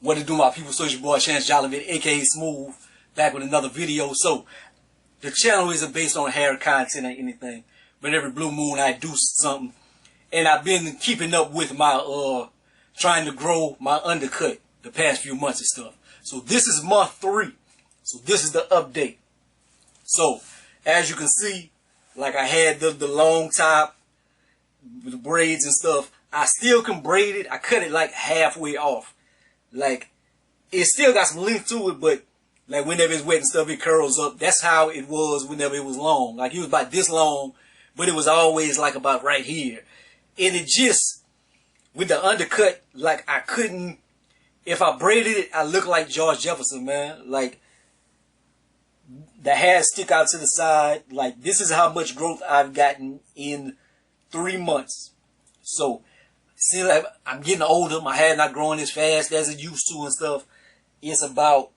What to do, my people? So it's your boy Chance Jollivet, aka Smooth, back with another video. So the channel isn't based on hair content or anything, but every blue moon I do something, and I've been keeping up with my trying to grow my undercut the past few months and stuff. So this is month 3. So this is the update. So as you can see, like I had the long top with the braids and stuff. I still can braid it. I cut it like halfway off. Like, it still got some length to it, but like whenever it's wet and stuff, it curls up. That's how it was whenever it was long. Like, it was about this long, but it was always like about right here. And it just, with the undercut, like I couldn't, if I braided it, I look like George Jefferson, man. Like, the hair stick out to the side. Like, this is how much growth I've gotten in 3 months. So, see, like, I'm getting older. My hair not growing as fast as it used to and stuff. It's about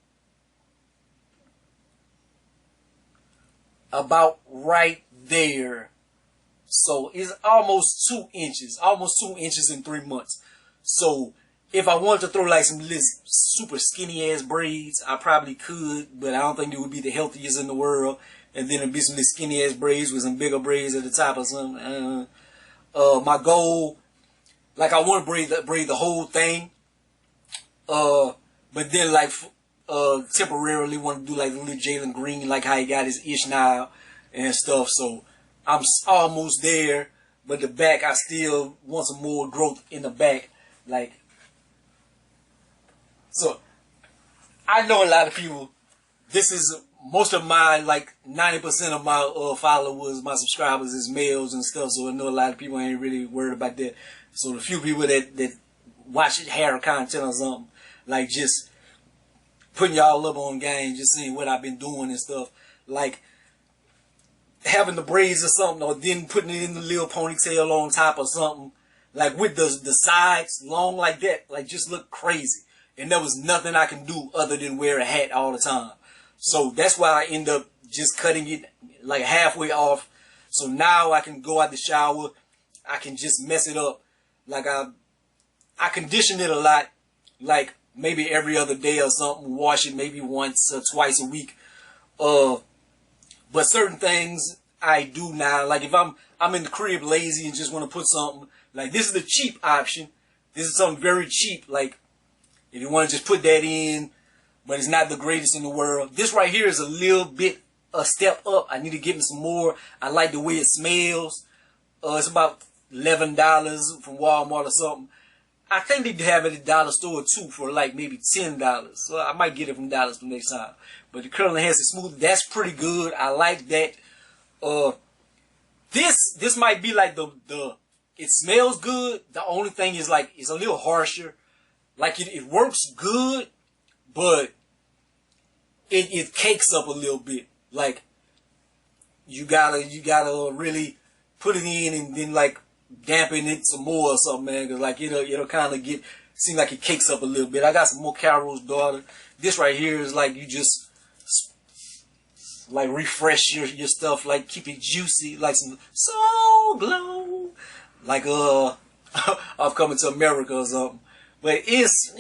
right there. So it's almost 2 inches. Almost 2 inches in 3 months. So if I wanted to throw like some super skinny ass braids, I probably could, but I don't think it would be the healthiest in the world. And then it'd be some skinny ass braids with some bigger braids at the top or something. My goal, like, I want to braid the whole thing, but then like temporarily want to do like a little Jalen Green, like how he got his Ishmael and stuff. So I'm almost there, but the back, I still want some more growth in the back. Like, so I know a lot of people. This is most of my, like 90% of my followers, my subscribers is males and stuff. So I know a lot of people ain't really worried about that. So the few people that watch hair content or something, like just putting y'all up on game, just seeing what I've been doing and stuff, like having the braids or something, or then putting it in the little ponytail on top or something, like with the sides long like that, like just look crazy. And there was nothing I can do other than wear a hat all the time. So that's why I end up just cutting it like halfway off. So now I can go out the shower, I can just mess it up. Like I condition it a lot, like maybe every other day or something. Wash it maybe once or twice a week. But certain things I do now, like if I'm in the crib lazy and just want to put something, like this is the cheap option. This is something very cheap. Like if you want to just put that in, but it's not the greatest in the world. This right here is a little bit a step up. I need to give me some more. I like the way it smells. It's about $11 from Walmart or something. I think they have it at the dollar store too for like maybe $10. So I might get it from Dallas for next time. But the curling has it smooth. That's pretty good. I like that. This might be like it smells good. The only thing is like it's a little harsher. Like it works good, but it cakes up a little bit. Like you gotta really put it in and then like dampen it some more or something, man. Cause like it'll kind of seem like it cakes up a little bit. I got some more Carol's daughter. This right here is like you just like refresh your stuff, like keep it juicy, like some Soul Glow, like I've Coming to America or something. But it's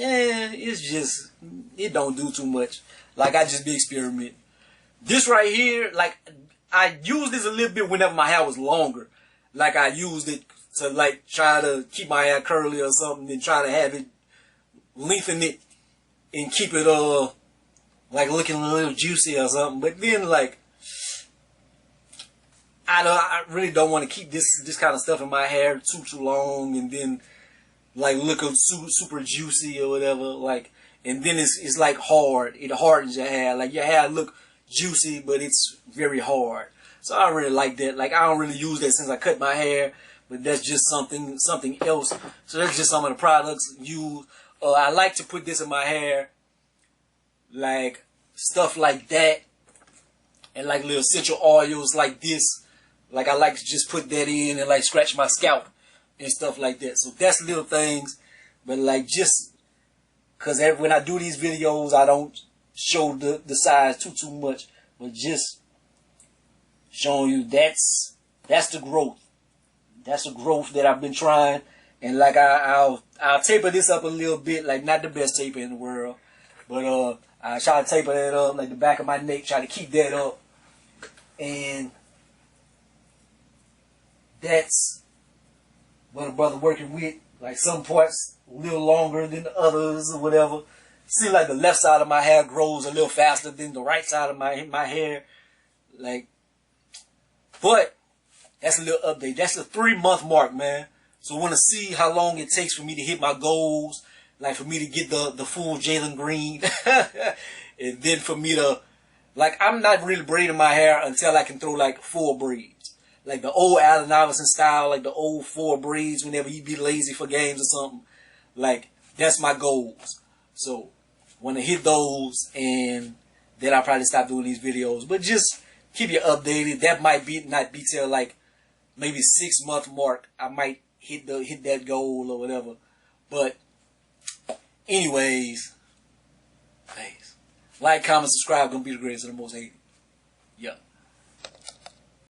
just, it don't do too much. Like, I just be experimenting. This right here, like, I used this a little bit whenever my hair was longer. Like, I used it to, like, try to keep my hair curly or something, and try to have it, lengthen it, and keep it, like, looking a little juicy or something. But then, like, I really don't want to keep this kind of stuff in my hair too long, and then like look super juicy or whatever, like, and then it's like hard. It hardens your hair. Like your hair look juicy, but it's very hard. So I don't really like that. Like I don't really use that since I cut my hair, but that's just something else. So that's just some of the products used. I like to put this in my hair, like stuff like that, and like little essential oils like this. Like I like to just put that in and like scratch my scalp and stuff like that. So that's little things, but like just cause when I do these videos, I don't show the size too much, but just showing you that's the growth. That's the growth that I've been trying. And like I'll taper this up a little bit, like not the best taper in the world, but I try to taper that up, like the back of my neck, try to keep that up, and that's what a brother working with. Like some parts a little longer than the others or whatever. Seems like the left side of my hair grows a little faster than the right side of my hair. Like, but that's a little update. That's the 3-month mark, man. So I want to see how long it takes for me to hit my goals. Like for me to get the full Jalen Green. And then for me to, like, I'm not really braiding my hair until I can throw like 4 braids. Like the old Allen Iverson style, like the old 4 braids whenever you be lazy for games or something. Like, that's my goals. So, want to hit those, and then I'll probably stop doing these videos. But just keep you updated. That might be not be till like maybe 6-month mark. I might hit that goal or whatever. But anyways, thanks. Like, comment, subscribe. Gonna be the greatest and the most hated. Yeah.